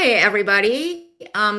Hi, everybody.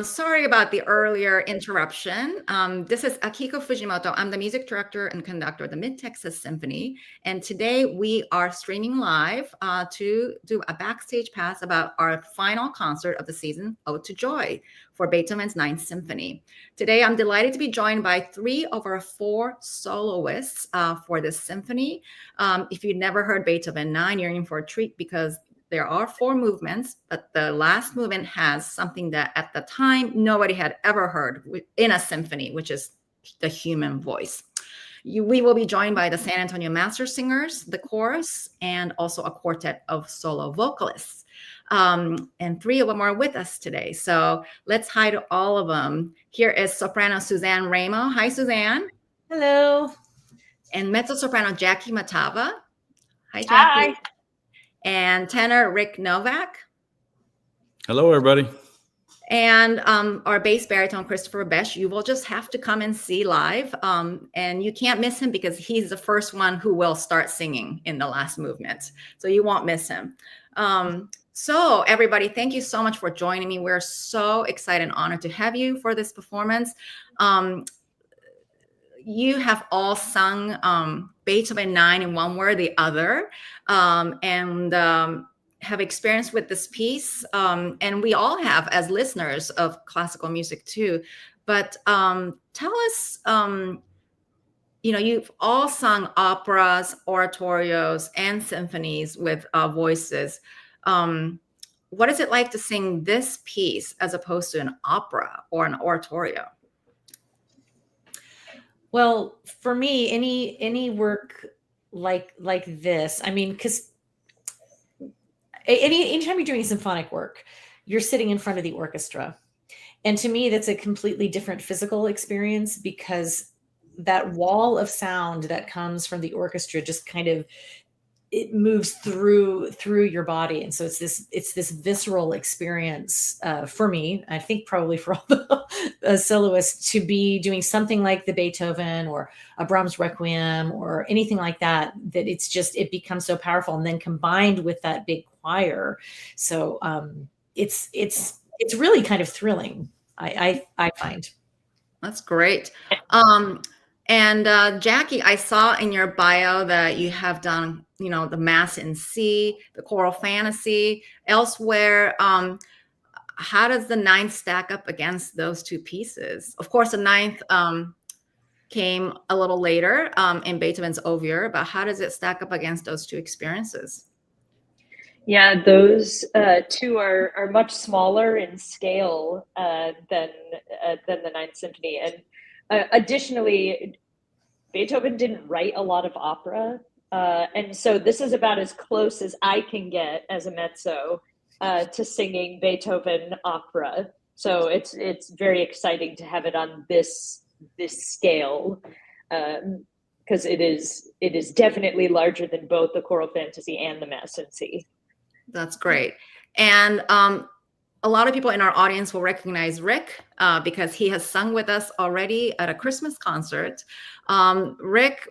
Sorry about the earlier interruption. This is Akiko Fujimoto. I'm the music director and conductor of the Mid-Texas Symphony. And today we are streaming live to do a backstage pass about our final concert of the season, Ode to Joy, for Beethoven's Ninth Symphony. Today, I'm delighted to be joined by 3 of our 4 soloists for this symphony. If you've never heard Beethoven 9, you're in for a treat because there are 4 movements, but the last movement has something that at the time nobody had ever heard in a symphony, which is the human voice. We will be joined by the San Antonio Master Singers, the chorus, and also a quartet of solo vocalists. And 3 of them are with us today. So let's hi to all of them. Here is soprano Suzanne Ramo. Hi, Suzanne. Hello. And mezzo-soprano Jackie Matava. Hi, Jackie. Hi. And tenor Rick Novak. Hello, everybody. And our bass baritone Christopher Besh. You will just have to come and see live. And you can't miss him because he's the first one who will start singing in the last movement. So you won't miss him. So everybody, thank you so much for joining me. We're so excited and honored to have you for this performance. You have all sung Beethoven 9 in one way or the other, and have experience with this piece. And we all have as listeners of classical music too. But tell us, you've all sung operas, oratorios, and symphonies with voices. What is it like to sing this piece as opposed to an opera or an oratorio? Well, for me, any work like this, I mean, because anytime you're doing symphonic work, you're sitting in front of the orchestra. And to me, that's a completely different physical experience because that wall of sound that comes from the orchestra just kind of, it moves through your body. And so it's this visceral experience for me, I think probably for all the soloists, to be doing something like the Beethoven or a Brahms Requiem or anything like that, that it becomes so powerful. And then combined with that big choir. So it's really kind of thrilling. I find. That's great. And Jackie, I saw in your bio that you have done, the Mass in C, the Choral Fantasy, elsewhere. How does the 9th stack up against those 2 pieces? Of course, the 9th came a little later in Beethoven's Ovier, but how does it stack up against those 2 experiences? Yeah, those 2 are much smaller in scale than the Ninth Symphony, and additionally, Beethoven didn't write a lot of opera, and so this is about as close as I can get as a mezzo to singing Beethoven opera. So it's very exciting to have it on this scale, because it is definitely larger than both the Choral Fantasy and the Mass in C. That's great. And a lot of people in our audience will recognize Rick because he has sung with us already at a Christmas concert. Rick,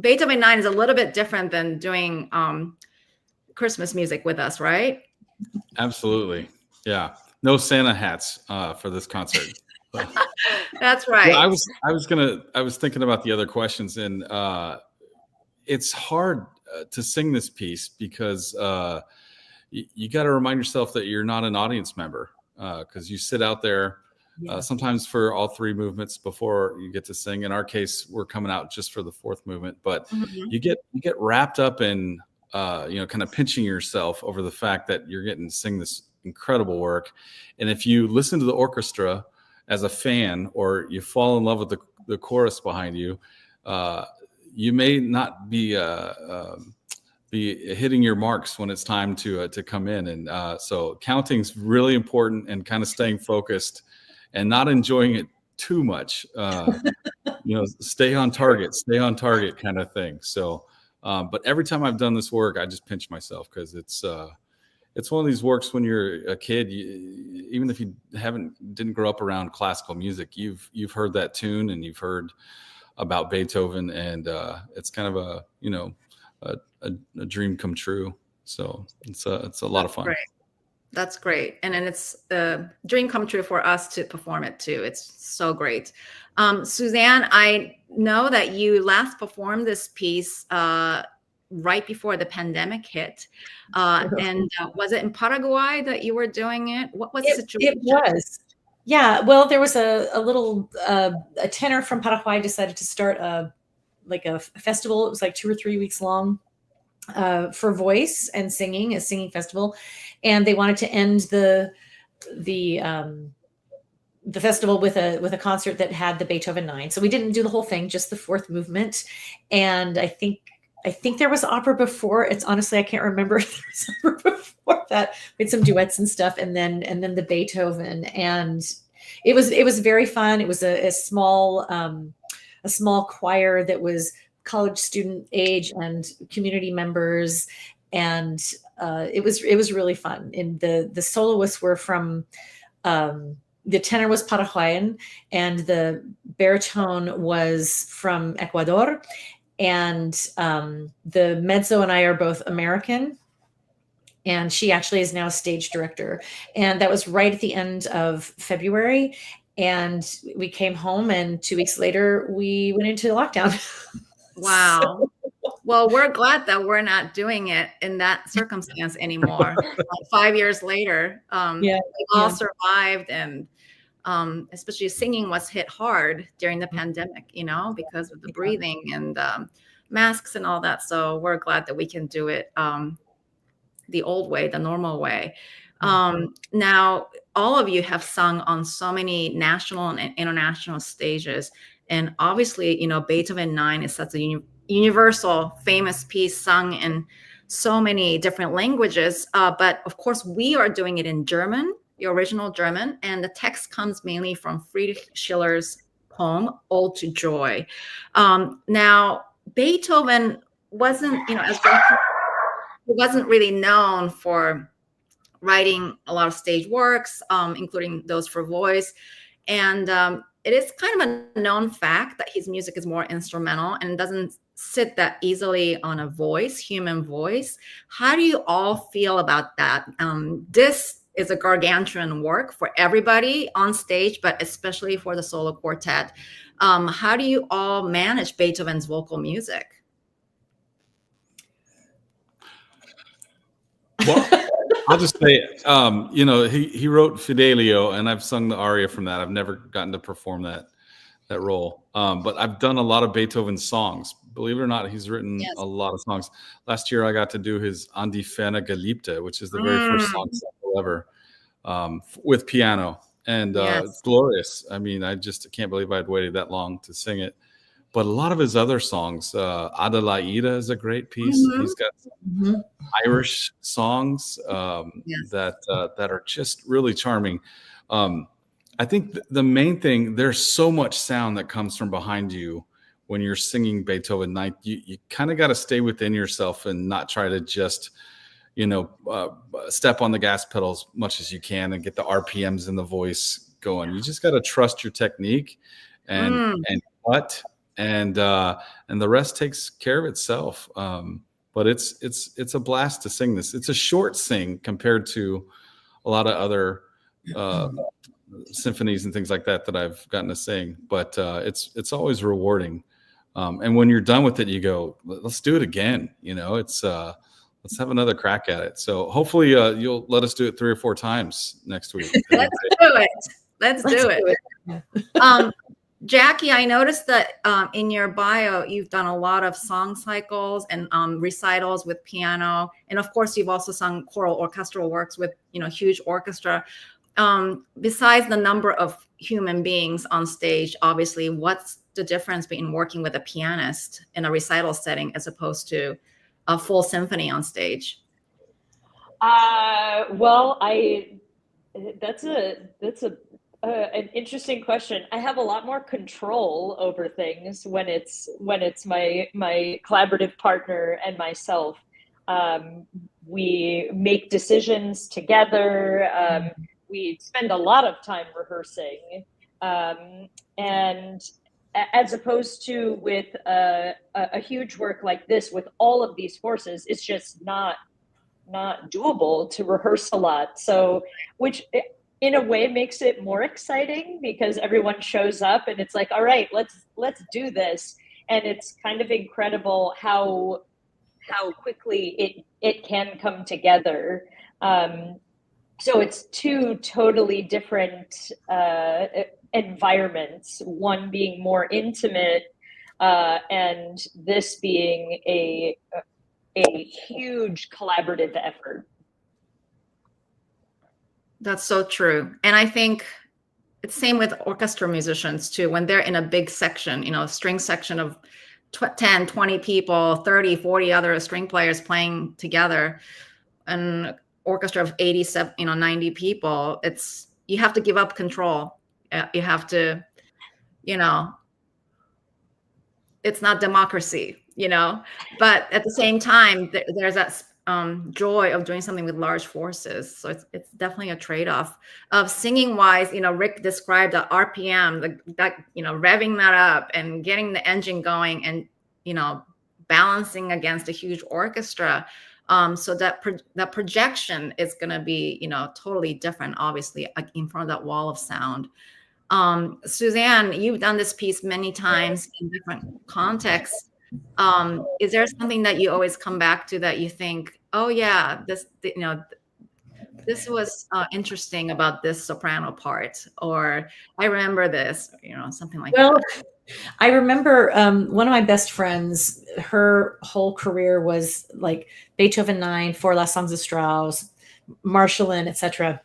Beethoven 9 is a little bit different than doing Christmas music with us, right? Absolutely. Yeah. No Santa hats for this concert. That's right. Yeah, I was thinking about the other questions, and it's hard to sing this piece because you got to remind yourself that you're not an audience member because you sit out there sometimes for all 3 movements before you get to sing. In our case, we're coming out just for the 4th movement, but you get wrapped up in kind of pinching yourself over the fact that you're getting to sing this incredible work. And if you listen to the orchestra as a fan, or you fall in love with the chorus behind you, you may not be hitting your marks when it's time to come in. And so counting's really important, and kind of staying focused and not enjoying it too much. Stay on target kind of thing. So, but every time I've done this work, I just pinch myself because it's one of these works when you're a kid, even if you didn't grow up around classical music, you've heard that tune and you've heard about Beethoven, and it's kind of a dream come true. So it's a lot of fun. Right. That's great. And then it's a dream come true for us to perform it too. It's so great. Suzanne, I know that you last performed this piece right before the pandemic hit. And was it in Paraguay that you were doing it? What was the situation? It was. Yeah. Well, there was a little, a tenor from Paraguay decided to start a festival. It was like 2 or 3 weeks long. For voice and singing, a singing festival, and they wanted to end the festival with a concert that had the Beethoven 9. So we didn't do the whole thing, just the fourth movement. And I think there was opera before. It's honestly, I can't remember if there was opera before that. We had some duets and stuff, and then the Beethoven, and it was very fun. It was a small choir that was college student age and community members, and it was really fun. And the soloists were from the tenor was Paraguayan, and the baritone was from Ecuador, and the mezzo and I are both American, and she actually is now a stage director. And that was right at the end of February, and we came home, and 2 weeks later we went into lockdown. Wow. Well, we're glad that we're not doing it in that circumstance anymore. 5 years later, we all survived, and especially singing was hit hard during the pandemic, because of the breathing and masks and all that. So we're glad that we can do it the old way, the normal way. Now, all of you have sung on so many national and international stages. And obviously, Beethoven 9 is such a universal, famous piece sung in so many different languages. But of course, we are doing it in German, the original German. And the text comes mainly from Friedrich Schiller's poem, Ode to Joy. Now, Beethoven wasn't, he wasn't really known for writing a lot of stage works, including those for voice. And it is kind of a known fact that his music is more instrumental and doesn't sit that easily on a voice, human voice. How do you all feel about that? This is a gargantuan work for everybody on stage, but especially for the solo quartet. How do you all manage Beethoven's vocal music? Well, I'll just say, he wrote Fidelio, and I've sung the aria from that. I've never gotten to perform that role, but I've done a lot of Beethoven songs. Believe it or not, he's written a lot of songs. Last year, I got to do his An die ferne Geliebte, which is the very first song ever with piano, and it's glorious. I mean, I just can't believe I'd waited that long to sing it. But a lot of his other songs, Adelaida is a great piece. He's got some Irish songs that are just really charming. I think the main thing, there's so much sound that comes from behind you when you're singing Beethoven 9. You kind of got to stay within yourself and not try to just, step on the gas pedal as much as you can and get the RPMs in the voice going. You just got to trust your technique and cut. And the rest takes care of itself. But it's a blast to sing this. It's a short sing compared to a lot of other symphonies and things like that I've gotten to sing. But it's always rewarding. And when you're done with it, you go, let's do it again. Let's have another crack at it. So hopefully you'll let us do it 3 or 4 times next week. Let's do it. Jackie, I noticed that in your bio, you've done a lot of song cycles and recitals with piano. And of course, you've also sung choral orchestral works with, huge orchestra. Besides the number of human beings on stage, obviously, what's the difference between working with a pianist in a recital setting as opposed to a full symphony on stage? Well, that's an interesting question. I have a lot more control over things when it's my collaborative partner and myself. We make decisions together. We spend a lot of time rehearsing, and as opposed to with a huge work like this with all of these forces, it's just not not doable to rehearse a lot. So, which in a way makes it more exciting because everyone shows up and it's like, all right, let's do this. And it's kind of incredible how quickly it can come together. So it's two totally different environments, one being more intimate, and this being a huge collaborative effort. That's so true. And I think it's same with orchestra musicians too. When they're in a big section, string section of 10, 20 people, 30, 40 other string players playing together, an orchestra of 87, 90 people, you have to give up control. You have to, it's not democracy, but at the same time, there's that joy of doing something with large forces. So it's definitely a trade-off. Of singing wise, Rick described the RPM, that revving that up and getting the engine going and balancing against a huge orchestra. So that projection is going to be totally different, obviously, in front of that wall of sound. Suzanne, you've done this piece many times in different contexts. Is there something that you always come back to that you think, oh yeah, this was interesting about this soprano part, or I remember this, something like that? I remember one of my best friends, her whole career was like Beethoven 9, 4 Last Songs of Strauss, Marschallin, etc.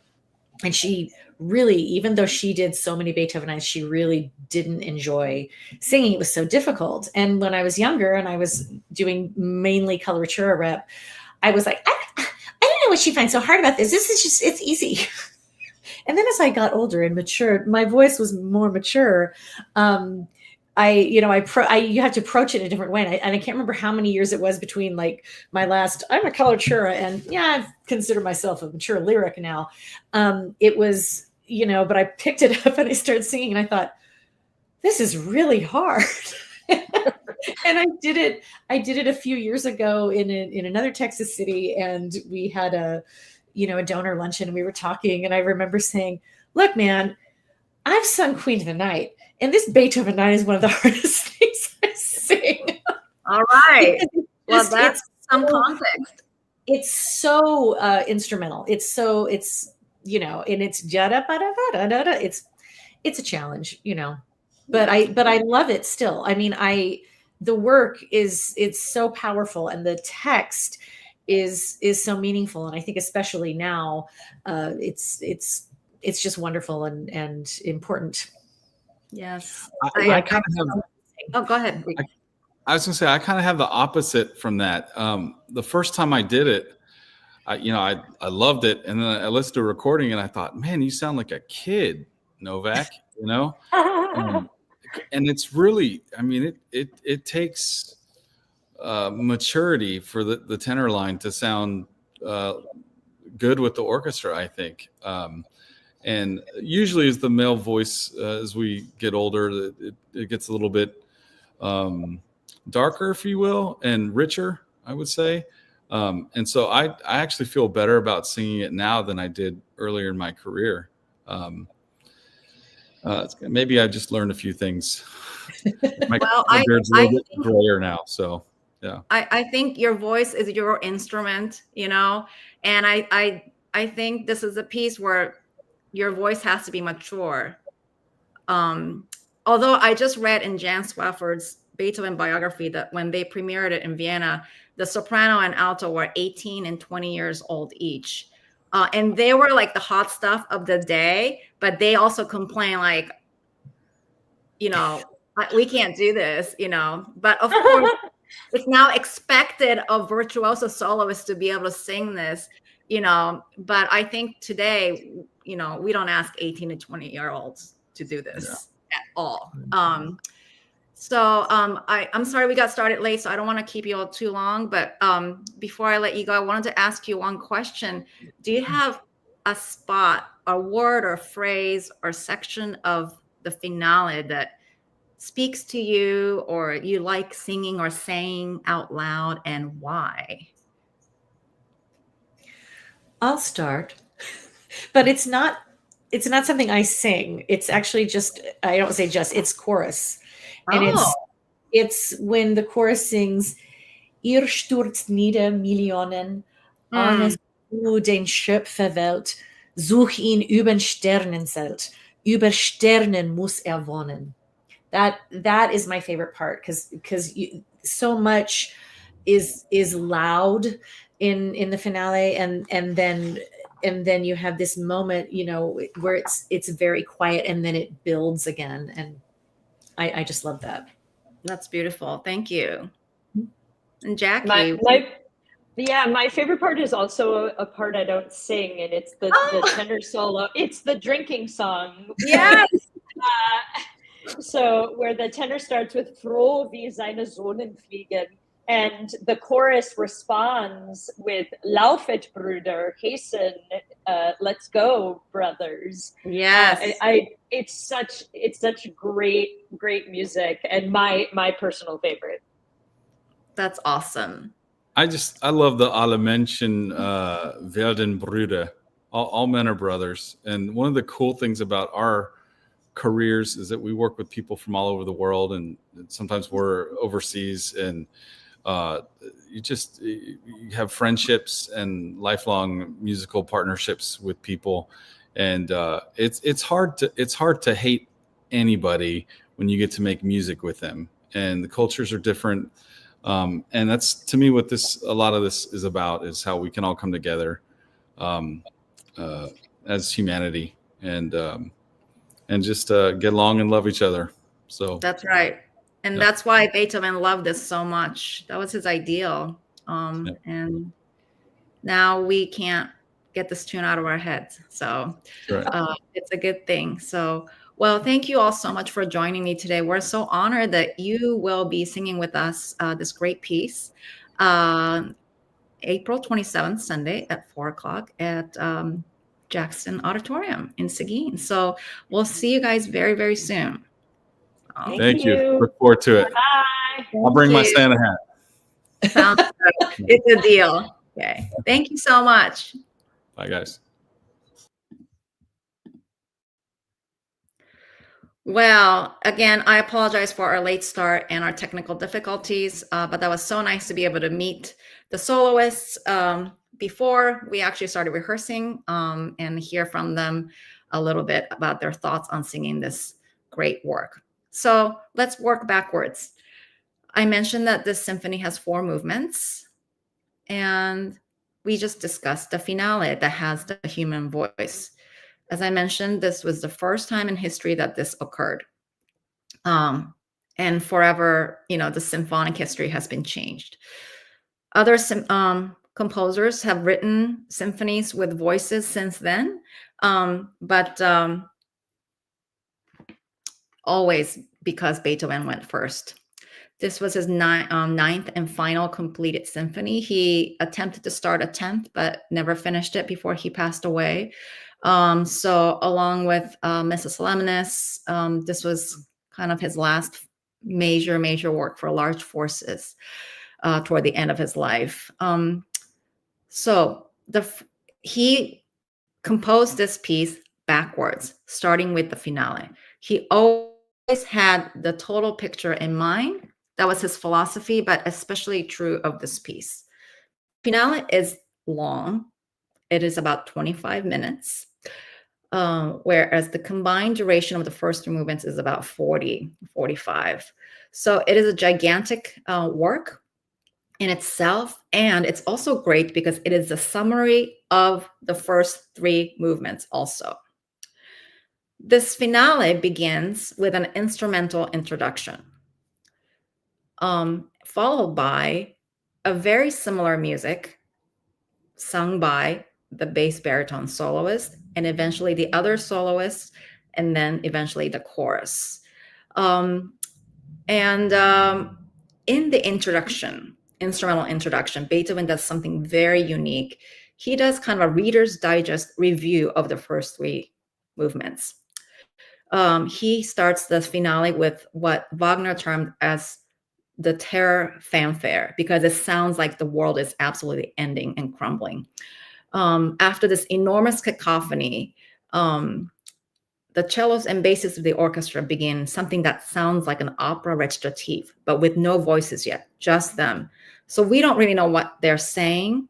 And she really, even though she did so many Beethoven 9s, she really didn't enjoy singing. It was so difficult. And when I was younger and I was doing mainly coloratura rep, I was like, I don't know what she finds so hard about this. This is just, it's easy. And then as I got older and matured, my voice was more mature. You have to approach it in a different way. And I can't remember how many years it was between like my last, I'm a coloratura and I consider myself a mature lyric now. It was, but I picked it up and I started singing and I thought, this is really hard. And I did it a few years ago in another Texas city. And we had a donor luncheon and we were talking and I remember saying, look, man, I've sung Queen of the Night. And this Beethoven 9 is one of the hardest things I sing. All right. Well, that's some context. It's so instrumental. And it's it's a challenge, but I love it still. I mean, the work it's so powerful and the text is so meaningful. And I think especially now, it's just wonderful and important. Yes. I kind of have. Oh, go ahead. I was going to say I kind of have the opposite from that. The first time I did it, I loved it, and then I listened to a recording and I thought, man, you sound like a kid, Novak. And it's really, I mean, it takes maturity for the tenor line to sound good with the orchestra, I think. And usually as the male voice, as we get older, it gets a little bit darker, if you will, and richer, I would say. And so I actually feel better about singing it now than I did earlier in my career. Maybe I just learned a few things. My beard's a little bit grayer now, so yeah. I think your voice is your instrument, and I think this is a piece where your voice has to be mature. Although I just read in Jan Swafford's Beethoven biography that when they premiered it in Vienna, the soprano and alto were 18 and 20 years old each. And they were like the hot stuff of the day, but they also complain like, we can't do this, but of course it's now expected of virtuoso soloists to be able to sing this, but I think today, we don't ask 18 to 20-year-olds to do this at all. So I'm sorry we got started late, so I don't want to keep you all too long, but before I let you go, I wanted to ask you one question. Do you have a spot, a word or phrase or section of the finale that speaks to you or you like singing or saying out loud, and why? I'll start, but it's not something I sing. It's actually just, I don't say just, it's chorus. And Oh, it's when the chorus sings, Ihr stürzt nieder Millionen, mm, Armes du den Schöpferwelt, such ihn über Sternenzelt, über Sternen muss wohnen. That is my favorite part, because so much is loud in the finale, and then you have this moment, where it's very quiet, and then it builds again, and I just love that. that's beautiful. Thank you. And My Jackie. my favorite part is also a part I don't sing, and it's the tenor solo. It's the drinking song. Yes. So where the tenor starts with Froh wie seine Sonnen fliegen, and the chorus responds with Laufet Brüder, hasten, let's go, brothers. Yes. It's such great music, and my personal favorite. That's awesome. I love the alle Menschen werden Brüder. All men are brothers. And one of the cool things about our careers is that we work with people from all over the world, and sometimes we're overseas, and you have friendships and lifelong musical partnerships with people, and it's hard to hate anybody when you get to make music with them, and the cultures are different. And that's, to me, what a lot of this is about, is how we can all come together as humanity, and just get along and love each other. So That's right. And yeah. That's why Beethoven loved this so much. That was his ideal. Yeah. And now we can't get this tune out of our heads. So Right. it's a good thing. So, well, thank you all so much for joining me today. We're so honored that you will be singing with us this great piece, April 27th, Sunday at 4:00 at Jackson Auditorium in Seguin. So we'll see you guys very, very soon. Thank you. Look forward to it. Bye. I'll bring my Santa hat. Sounds good. It's a deal. Okay. Thank you so much. Bye, guys. Well, again, I apologize for our late start and our technical difficulties, but that was so nice to be able to meet the soloists before we actually started rehearsing, and hear from them a little bit about their thoughts on singing this great work. So let's work backwards. I mentioned that this symphony has 4 movements, and we just discussed the finale that has the human voice. As I mentioned, this was the first time in history that this occurred. And forever, the symphonic history has been changed. Other composers have written symphonies with voices since then, but always because Beethoven went first. This was his ninth and final completed symphony. He attempted to start a 10th, but never finished it before he passed away. So along with Missa Solemnis, this was kind of his last major work for large forces toward the end of his life. So he composed this piece backwards, starting with the finale. He always had the total picture in mind. That was his philosophy, but especially true of this piece. Finale is long. It is about 25 minutes, whereas the combined duration of the first 2 movements is about 45. So it is a gigantic work in itself, and it's also great because it is a summary of the first 3 movements also. This finale begins with an instrumental introduction, followed by a very similar music sung by the bass baritone soloist, and eventually the other soloists, and then eventually the chorus. In the instrumental introduction, Beethoven does something very unique. He does kind of a Reader's Digest review of the first 3 movements. He starts the finale with what Wagner termed as the terror fanfare, because it sounds like the world is absolutely ending and crumbling. After this enormous cacophony, the cellos and basses of the orchestra begin something that sounds like an opera recitative, but with no voices yet, just them. So we don't really know what they're saying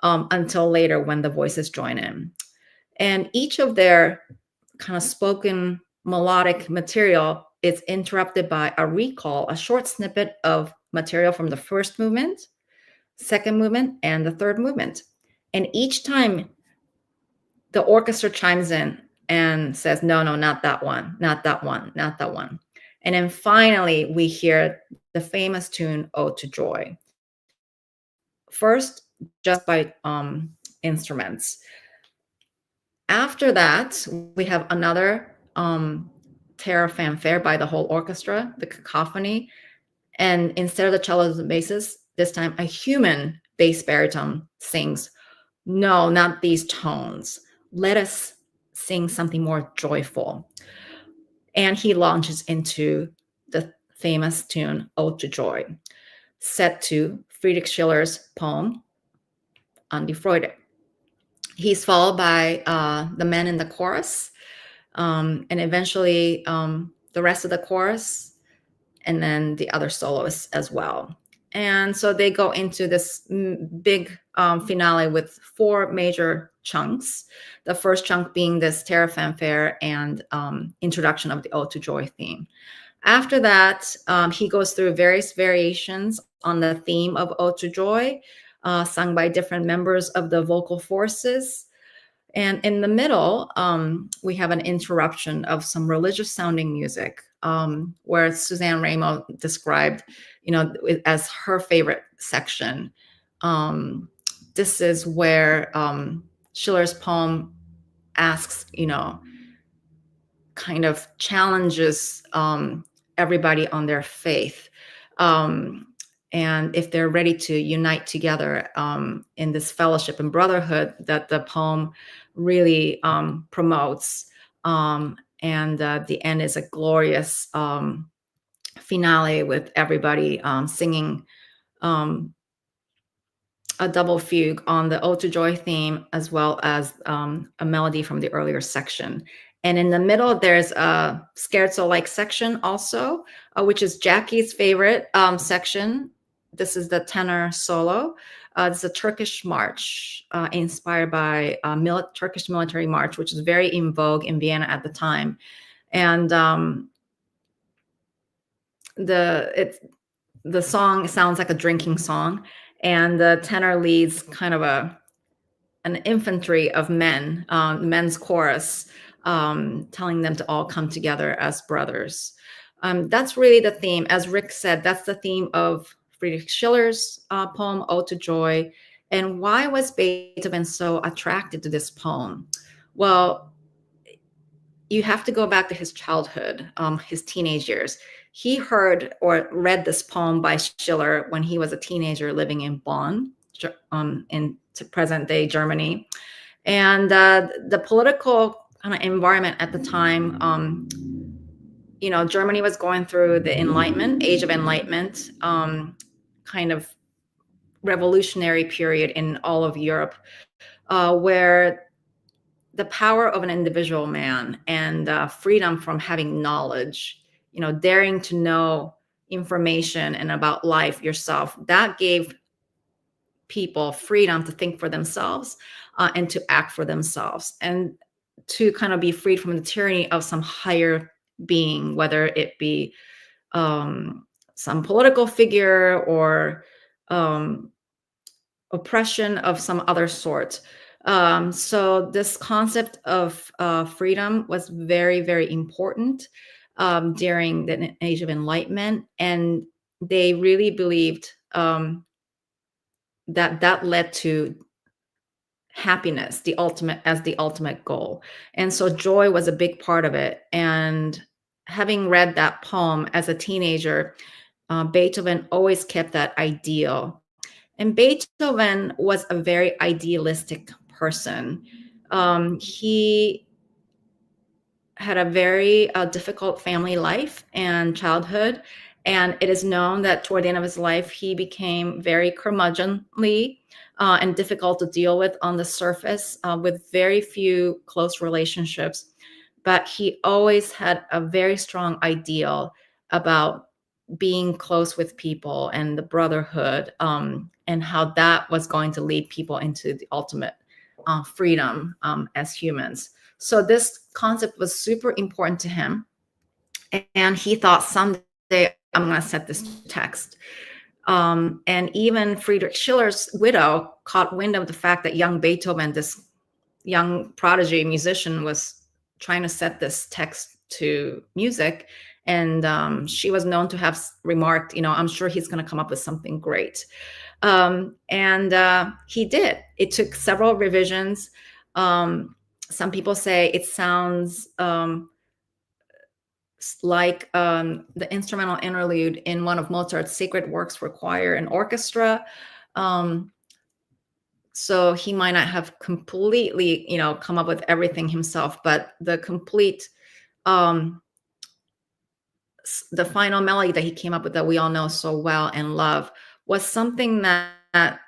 until later when the voices join in. And each of their kind of spoken melodic material is interrupted by a recall, a short snippet of material from the first movement, second movement, and the third movement. And each time the orchestra chimes in and says, no, not that one, not that one, not that one. And then finally, we hear the famous tune, Ode to Joy. First, just by instruments. After that, we have another terror fanfare by the whole orchestra, the cacophony. And instead of the cellos and basses, this time a human bass baritone sings, no, not these tones. Let us sing something more joyful. And he launches into the famous tune, Ode to Joy, set to Friedrich Schiller's poem, An die Freude. He's followed by the men in the chorus, and eventually the rest of the chorus, and then the other soloists as well. And so they go into this big finale with 4 major chunks. The first chunk being this terror fanfare and introduction of the Ode to Joy theme. After that, he goes through various variations on the theme of Ode to Joy, sung by different members of the vocal forces. And in the middle, we have an interruption of some religious sounding music, where Suzanne Ramo described, as her favorite section. This is where Schiller's poem asks, kind of challenges everybody on their faith. And if they're ready to unite together in this fellowship and brotherhood that the poem really promotes. And the end is a glorious finale with everybody singing a double fugue on the Ode to Joy theme, as well as a melody from the earlier section. And in the middle, there's a scherzo-like section also, which is Jackie's favorite section. This is the tenor solo. It's a Turkish march inspired by Turkish military march, which is very in vogue in Vienna at the time. And the song sounds like a drinking song, and the tenor leads kind of an infantry of men, men's chorus, telling them to all come together as brothers. That's really the theme. As Rick said, that's the theme of Friedrich Schiller's poem, Ode to Joy. And why was Beethoven so attracted to this poem? Well, you have to go back to his childhood, his teenage years. He heard or read this poem by Schiller when he was a teenager living in Bonn, in present-day Germany. And the political kind of environment at the time, Germany was going through the Enlightenment, Age of Enlightenment, kind of revolutionary period in all of Europe, where the power of an individual man and freedom from having knowledge, daring to know information and about life yourself, that gave people freedom to think for themselves and to act for themselves, and to kind of be freed from the tyranny of some higher being, whether it be some political figure or oppression of some other sort. So this concept of freedom was very, very important during the Age of Enlightenment, and they really believed that led to happiness, the ultimate goal. And so joy was a big part of it. And having read that poem as a teenager, Beethoven always kept that ideal. And Beethoven was a very idealistic person. He had a very difficult family life and childhood. And it is known that toward the end of his life, he became very curmudgeonly and difficult to deal with on the surface, with very few close relationships. But he always had a very strong ideal about being close with people and the brotherhood, and how that was going to lead people into the ultimate freedom as humans. So this concept was super important to him. And he thought someday I'm going to set this text. And even Friedrich Schiller's widow caught wind of the fact that young Beethoven, this young prodigy musician, was trying to set this text to music. And she was known to have remarked, I'm sure he's going to come up with something great. And he did. It took several revisions. Some people say it sounds like the instrumental interlude in one of Mozart's sacred works for choir and orchestra. So he might not have completely, come up with everything himself, but the complete, the final melody that he came up with that we all know so well and love was something that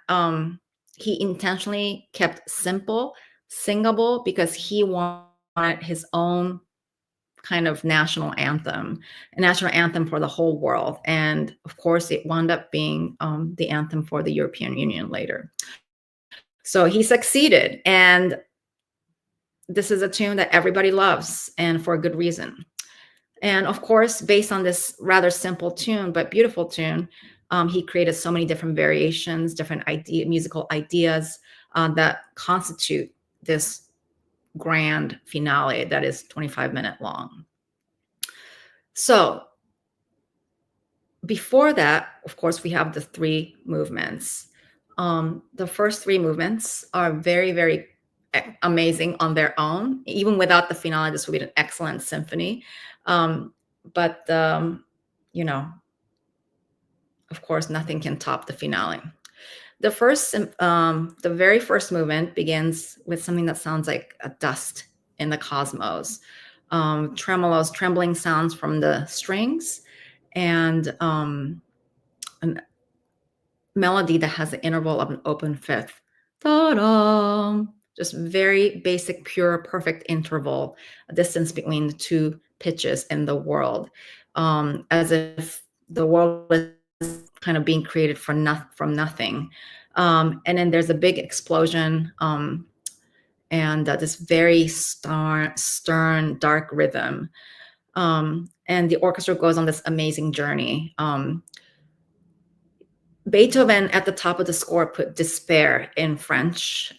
he intentionally kept simple, singable, because he wanted his own kind of national anthem, a national anthem for the whole world. And of course, it wound up being the anthem for the European Union later. So he succeeded. And this is a tune that everybody loves, and for a good reason. And of course, based on this rather simple tune, but beautiful tune, he created so many different variations, different musical ideas that constitute this grand finale that is 25-minute long. So before that, of course, we have the three movements. The first three movements are very, very amazing on their own. Even without the finale, this would be an excellent symphony. But of course, nothing can top the finale. The very first movement begins with something that sounds like a dust in the cosmos. Tremolos, trembling sounds from the strings, and a melody that has the interval of an open fifth. Ta-da! Just very basic, pure, perfect interval, a distance between the two pitches in the world, as if the world is kind of being created from nothing. And then there's a big explosion, and this very stern, dark rhythm. And the orchestra goes on this amazing journey. Beethoven at the top of the score put despair in French.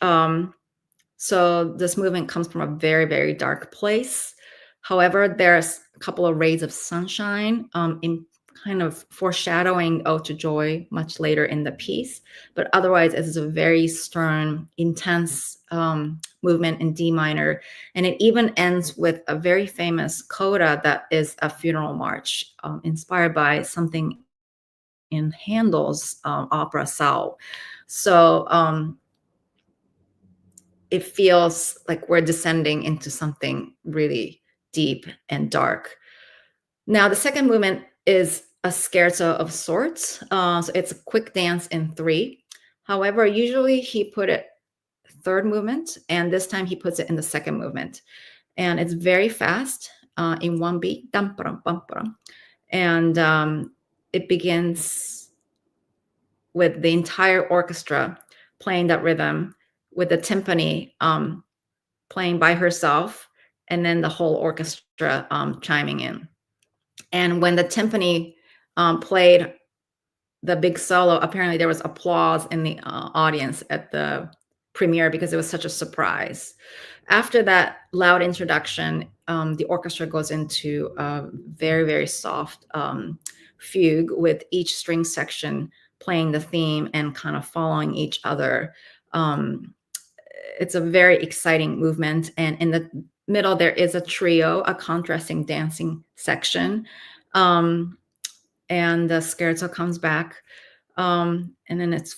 So this movement comes from a very, very dark place. However, there's a couple of rays of sunshine in kind of foreshadowing Ode to Joy much later in the piece. But otherwise, it's a very stern, intense movement in D minor. And it even ends with a very famous coda that is a funeral march, inspired by something in Handel's opera Sao. So it feels like we're descending into something really deep and dark. Now, the second movement is a scherzo of sorts. So it's a quick dance in 3. However, usually he put it third movement, and this time he puts it in the second movement. And it's very fast in 1 beat. And it begins with the entire orchestra playing that rhythm, with the timpani playing by herself, and then the whole orchestra chiming in. And when the timpani played the big solo, apparently there was applause in the audience at the premiere because it was such a surprise. After that loud introduction, the orchestra goes into a very, very soft fugue, with each string section playing the theme and kind of following each other. It's a very exciting movement. And in the middle, there is a trio, a contrasting dancing section. And the scherzo comes back. And then it's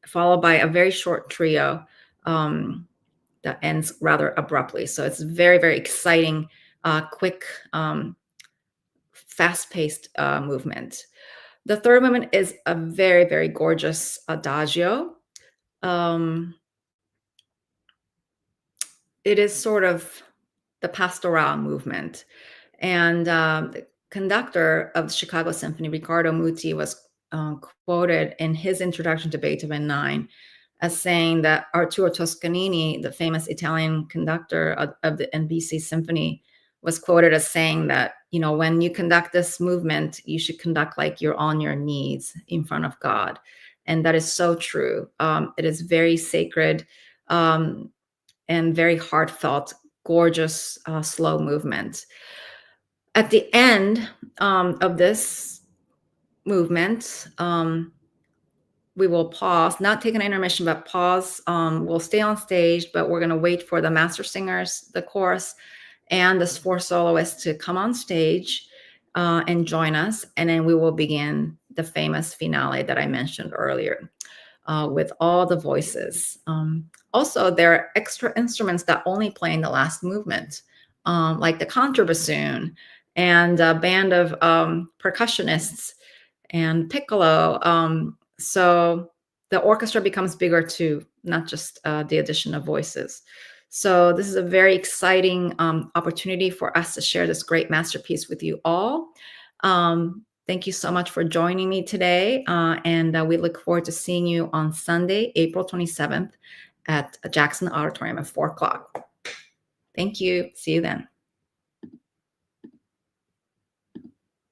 followed by a very short trio that ends rather abruptly. So it's very, very exciting, quick fast-paced movement. The third movement is a very, very gorgeous adagio. It is sort of the pastoral movement. And the conductor of the Chicago Symphony, Riccardo Muti, was quoted in his introduction to Beethoven 9 as saying that Arturo Toscanini, the famous Italian conductor of the NBC Symphony, was quoted as saying that, when you conduct this movement, you should conduct like you're on your knees in front of God. And that is so true. It is very sacred and very heartfelt, gorgeous, slow movement. At the end of this movement, we will pause, not take an intermission, but pause. We'll stay on stage, but we're going to wait for the master singers, the chorus, and the 4 soloists to come on stage and join us. And then we will begin the famous finale that I mentioned earlier with all the voices. Also, there are extra instruments that only play in the last movement, like the contrabassoon and a band of percussionists and piccolo. So the orchestra becomes bigger too, not just the addition of voices. So this is a very exciting opportunity for us to share this great masterpiece with you all. Thank you so much for joining me today. And we look forward to seeing you on Sunday, April 27th at Jackson Auditorium at 4 o'clock. Thank you. See you then.